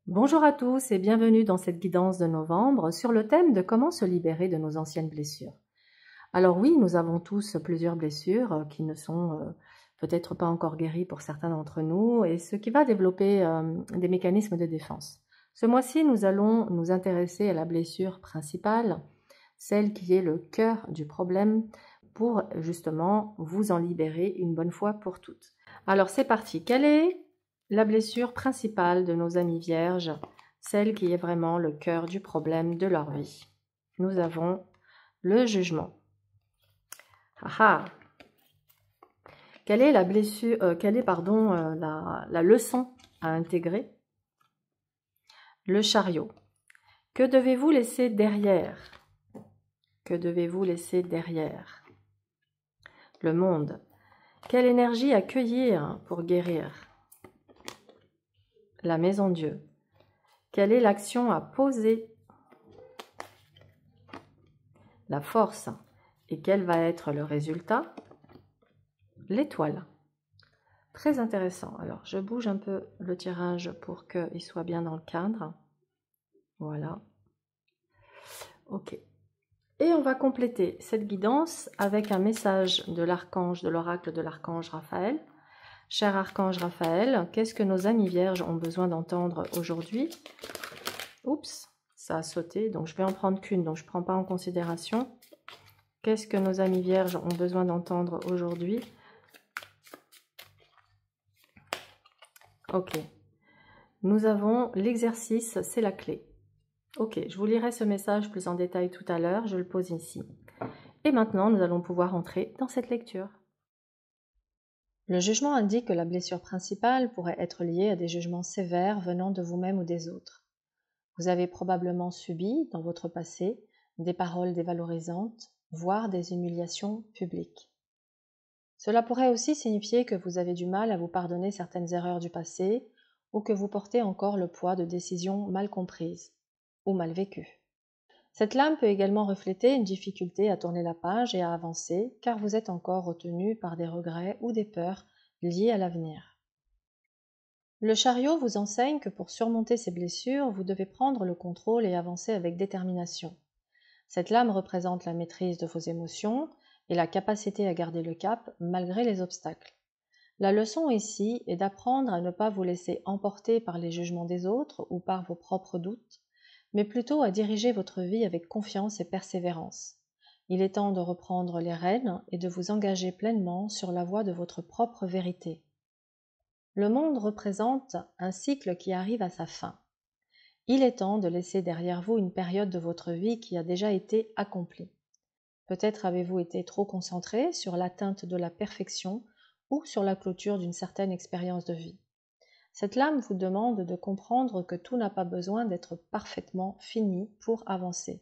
Bonjour à tous et bienvenue dans cette guidance de novembre sur le thème de comment se libérer de nos anciennes blessures. Alors oui, nous avons tous plusieurs blessures qui ne sont peut-être pas encore guéries pour certains d'entre nous et ce qui va développer des mécanismes de défense. Ce mois-ci, nous allons nous intéresser à la blessure principale, celle qui est le cœur du problème pour justement vous en libérer une bonne fois pour toutes. Alors c'est parti, quelle est la blessure principale de nos amis vierges, celle qui est vraiment le cœur du problème de leur vie? Nous avons le jugement. Quelle est la blessure, la leçon à intégrer? Le chariot. Que devez-vous laisser derrière? Que devez-vous laisser derrière? Le monde. Quelle énergie accueillir pour guérir? La maison Dieu. Quelle est l'action à poser? La force. Et quel va être le résultat? L'étoile. Très intéressant. Alors, je bouge un peu le tirage pour qu'il soit bien dans le cadre. Voilà. Ok. Et on va compléter cette guidance avec un message de l'archange, de l'oracle de l'archange Raphaël. Cher archange Raphaël, qu'est-ce que nos amis vierges ont besoin d'entendre aujourd'hui? Oups, ça a sauté, donc je vais en prendre qu'une, donc je ne prends pas en considération. Qu'est-ce que nos amis vierges ont besoin d'entendre aujourd'hui? Ok. Nous avons l'exercice, c'est la clé. Ok, je vous lirai ce message plus en détail tout à l'heure, je le pose ici. Et maintenant, nous allons pouvoir entrer dans cette lecture. Le jugement indique que la blessure principale pourrait être liée à des jugements sévères venant de vous-même ou des autres. Vous avez probablement subi, dans votre passé, des paroles dévalorisantes, voire des humiliations publiques. Cela pourrait aussi signifier que vous avez du mal à vous pardonner certaines erreurs du passé ou que vous portez encore le poids de décisions mal comprises ou mal vécues. Cette lame peut également refléter une difficulté à tourner la page et à avancer car vous êtes encore retenu par des regrets ou des peurs liées à l'avenir. Le chariot vous enseigne que pour surmonter ces blessures, vous devez prendre le contrôle et avancer avec détermination. Cette lame représente la maîtrise de vos émotions et la capacité à garder le cap malgré les obstacles. La leçon ici est d'apprendre à ne pas vous laisser emporter par les jugements des autres ou par vos propres doutes, mais plutôt à diriger votre vie avec confiance et persévérance. Il est temps de reprendre les rênes et de vous engager pleinement sur la voie de votre propre vérité. Le monde représente un cycle qui arrive à sa fin. Il est temps de laisser derrière vous une période de votre vie qui a déjà été accomplie. Peut-être avez-vous été trop concentré sur l'atteinte de la perfection ou sur la clôture d'une certaine expérience de vie. Cette lame vous demande de comprendre que tout n'a pas besoin d'être parfaitement fini pour avancer.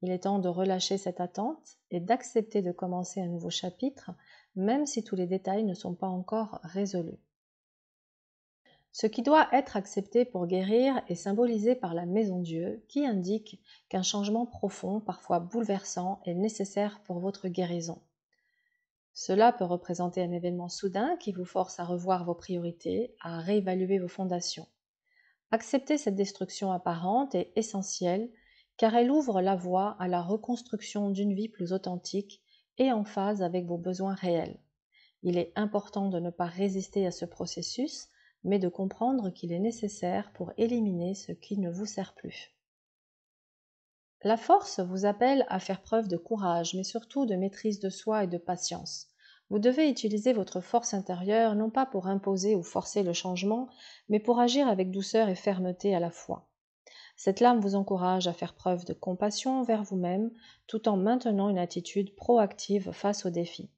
Il est temps de relâcher cette attente et d'accepter de commencer un nouveau chapitre, même si tous les détails ne sont pas encore résolus. Ce qui doit être accepté pour guérir est symbolisé par la maison Dieu, qui indique qu'un changement profond, parfois bouleversant, est nécessaire pour votre guérison. Cela peut représenter un événement soudain qui vous force à revoir vos priorités, à réévaluer vos fondations. Accepter cette destruction apparente est essentielle car elle ouvre la voie à la reconstruction d'une vie plus authentique et en phase avec vos besoins réels. Il est important de ne pas résister à ce processus, mais de comprendre qu'il est nécessaire pour éliminer ce qui ne vous sert plus. La force vous appelle à faire preuve de courage, mais surtout de maîtrise de soi et de patience. Vous devez utiliser votre force intérieure non pas pour imposer ou forcer le changement, mais pour agir avec douceur et fermeté à la fois. Cette lame vous encourage à faire preuve de compassion envers vous-même, tout en maintenant une attitude proactive face aux défis.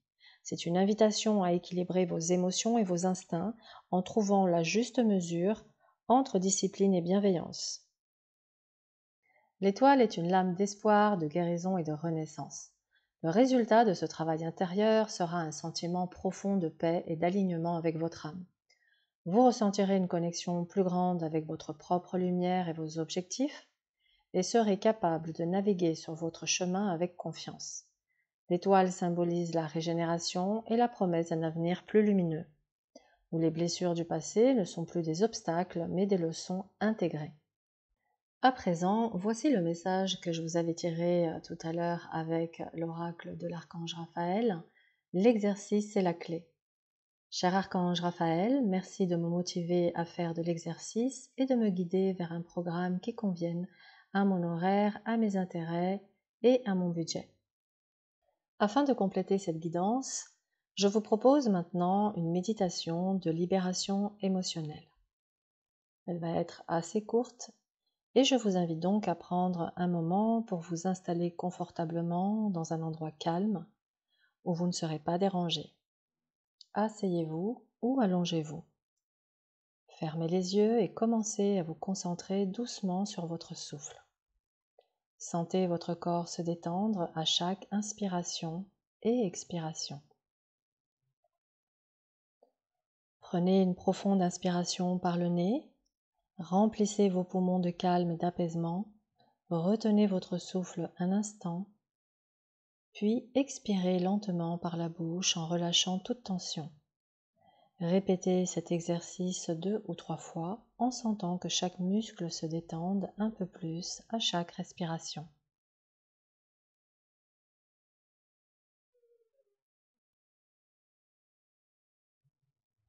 C'est une invitation à équilibrer vos émotions et vos instincts en trouvant la juste mesure entre discipline et bienveillance. L'étoile est une lame d'espoir, de guérison et de renaissance. Le résultat de ce travail intérieur sera un sentiment profond de paix et d'alignement avec votre âme. Vous ressentirez une connexion plus grande avec votre propre lumière et vos objectifs et serez capable de naviguer sur votre chemin avec confiance. L'étoile symbolise la régénération et la promesse d'un avenir plus lumineux. où les blessures du passé ne sont plus des obstacles, mais des leçons intégrées. À présent, voici le message que je vous avais tiré tout à l'heure avec l'oracle de l'archange Raphaël. L'exercice est la clé. Cher archange Raphaël, merci de me motiver à faire de l'exercice et de me guider vers un programme qui convienne à mon horaire, à mes intérêts et à mon budget. Afin de compléter cette guidance, je vous propose maintenant une méditation de libération émotionnelle. Elle va être assez courte et je vous invite donc à prendre un moment pour vous installer confortablement dans un endroit calme où vous ne serez pas dérangé. Asseyez-vous ou allongez-vous. Fermez les yeux et commencez à vous concentrer doucement sur votre souffle. Sentez votre corps se détendre à chaque inspiration et expiration. Prenez une profonde inspiration par le nez, remplissez vos poumons de calme et d'apaisement, retenez votre souffle un instant, puis expirez lentement par la bouche en relâchant toute tension. Répétez cet exercice 2 ou 3 fois en sentant que chaque muscle se détende un peu plus à chaque respiration.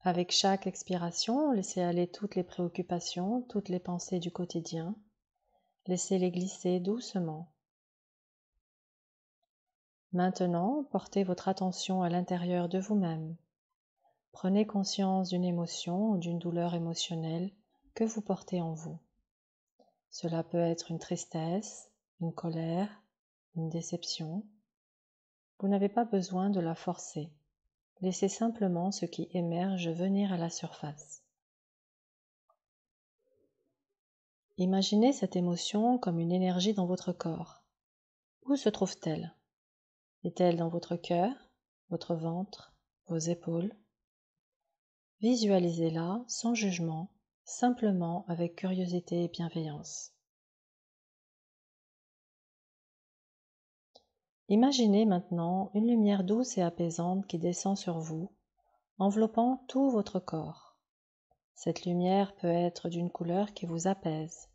Avec chaque expiration, laissez aller toutes les préoccupations, toutes les pensées du quotidien. Laissez-les glisser doucement. Maintenant, portez votre attention à l'intérieur de vous-même. Prenez conscience d'une émotion ou d'une douleur émotionnelle que vous portez en vous. Cela peut être une tristesse, une colère, une déception. Vous n'avez pas besoin de la forcer. Laissez simplement ce qui émerge venir à la surface. Imaginez cette émotion comme une énergie dans votre corps. Où se trouve-t-elle? Est-elle dans votre cœur, votre ventre, vos épaules? Visualisez-la sans jugement, simplement avec curiosité et bienveillance. Imaginez maintenant une lumière douce et apaisante qui descend sur vous, enveloppant tout votre corps. Cette lumière peut être d'une couleur qui vous apaise.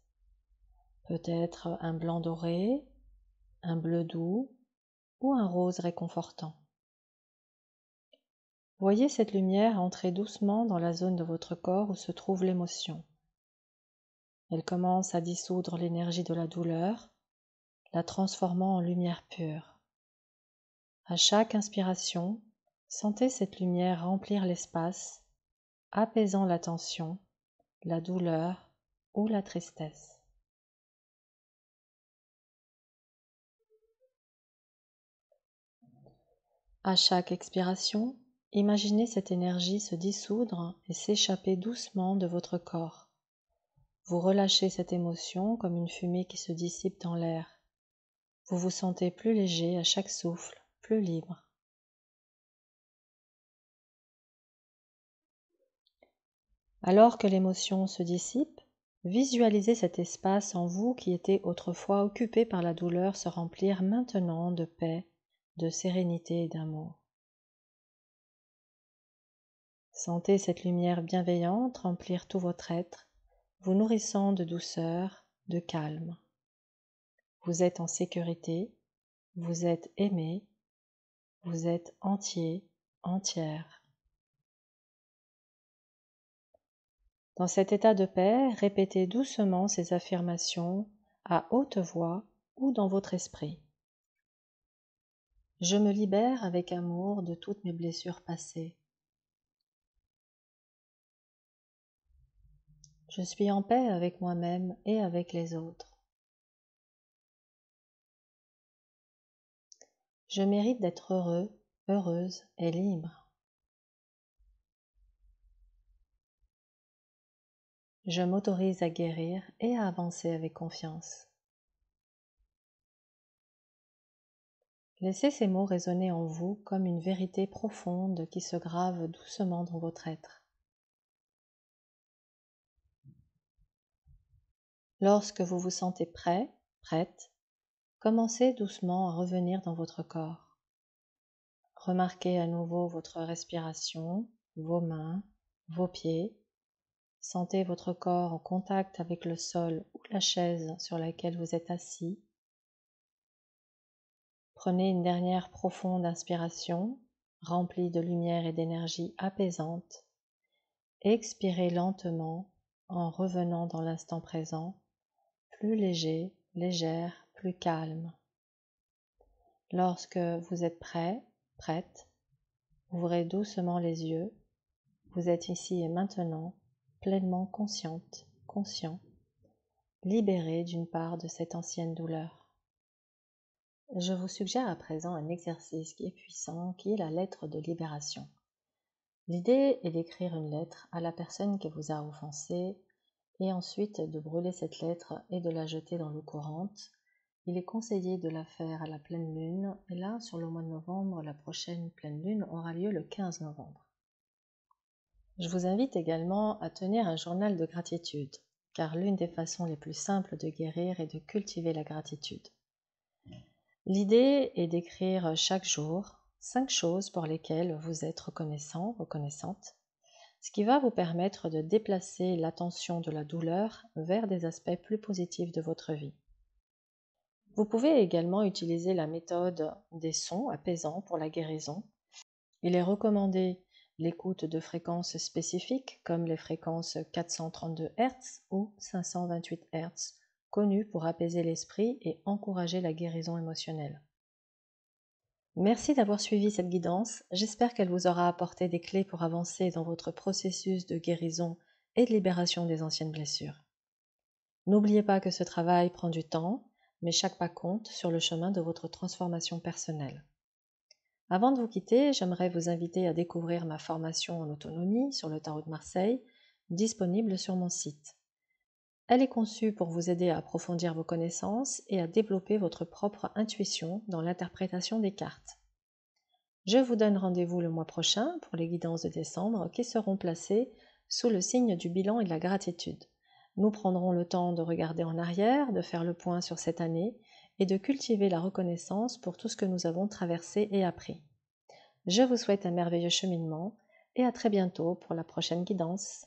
Peut-être un blanc doré, un bleu doux ou un rose réconfortant. Voyez cette lumière entrer doucement dans la zone de votre corps où se trouve l'émotion. Elle commence à dissoudre l'énergie de la douleur, la transformant en lumière pure. À chaque inspiration, sentez cette lumière remplir l'espace, apaisant la tension, la douleur ou la tristesse. À chaque expiration, imaginez cette énergie se dissoudre et s'échapper doucement de votre corps. Vous relâchez cette émotion comme une fumée qui se dissipe dans l'air. Vous vous sentez plus léger à chaque souffle, plus libre. Alors que l'émotion se dissipe, visualisez cet espace en vous qui était autrefois occupé par la douleur se remplir maintenant de paix, de sérénité et d'amour. Sentez cette lumière bienveillante remplir tout votre être, vous nourrissant de douceur, de calme. Vous êtes en sécurité, vous êtes aimé, vous êtes entier, entière. Dans cet état de paix, répétez doucement ces affirmations à haute voix ou dans votre esprit. Je me libère avec amour de toutes mes blessures passées. Je suis en paix avec moi-même et avec les autres. Je mérite d'être heureux, heureuse et libre. Je m'autorise à guérir et à avancer avec confiance. Laissez ces mots résonner en vous comme une vérité profonde qui se grave doucement dans votre être. Lorsque vous vous sentez prêt, prête, commencez doucement à revenir dans votre corps. Remarquez à nouveau votre respiration, vos mains, vos pieds. Sentez votre corps en contact avec le sol ou la chaise sur laquelle vous êtes assis. Prenez une dernière profonde inspiration, remplie de lumière et d'énergie apaisante. Expirez lentement en revenant dans l'instant présent, plus léger, légère, plus calme. Lorsque vous êtes prêt, prête, ouvrez doucement les yeux. Vous êtes ici et maintenant, pleinement consciente, conscient, libéré d'une part de cette ancienne douleur. Je vous suggère à présent un exercice qui est puissant, qui est la lettre de libération. L'idée est d'écrire une lettre à la personne qui vous a offensé et ensuite de brûler cette lettre et de la jeter dans l'eau courante. Il est conseillé de la faire à la pleine lune et là, sur le mois de novembre, la prochaine pleine lune aura lieu le 15 novembre. Je vous invite également à tenir un journal de gratitude, car l'une des façons les plus simples de guérir est de cultiver la gratitude. L'idée est d'écrire chaque jour 5 choses pour lesquelles vous êtes reconnaissant, reconnaissante, ce qui va vous permettre de déplacer l'attention de la douleur vers des aspects plus positifs de votre vie. Vous pouvez également utiliser la méthode des sons apaisants pour la guérison. Il est recommandé l'écoute de fréquences spécifiques comme les fréquences 432 Hz ou 528 Hz, connues pour apaiser l'esprit et encourager la guérison émotionnelle. Merci d'avoir suivi cette guidance, j'espère qu'elle vous aura apporté des clés pour avancer dans votre processus de guérison et de libération des anciennes blessures. N'oubliez pas que ce travail prend du temps, mais chaque pas compte sur le chemin de votre transformation personnelle. Avant de vous quitter, j'aimerais vous inviter à découvrir ma formation en autonomie sur le tarot de Marseille, disponible sur mon site. Elle est conçue pour vous aider à approfondir vos connaissances et à développer votre propre intuition dans l'interprétation des cartes. Je vous donne rendez-vous le mois prochain pour les guidances de décembre qui seront placées sous le signe du bilan et de la gratitude. Nous prendrons le temps de regarder en arrière, de faire le point sur cette année et de cultiver la reconnaissance pour tout ce que nous avons traversé et appris. Je vous souhaite un merveilleux cheminement et à très bientôt pour la prochaine guidance.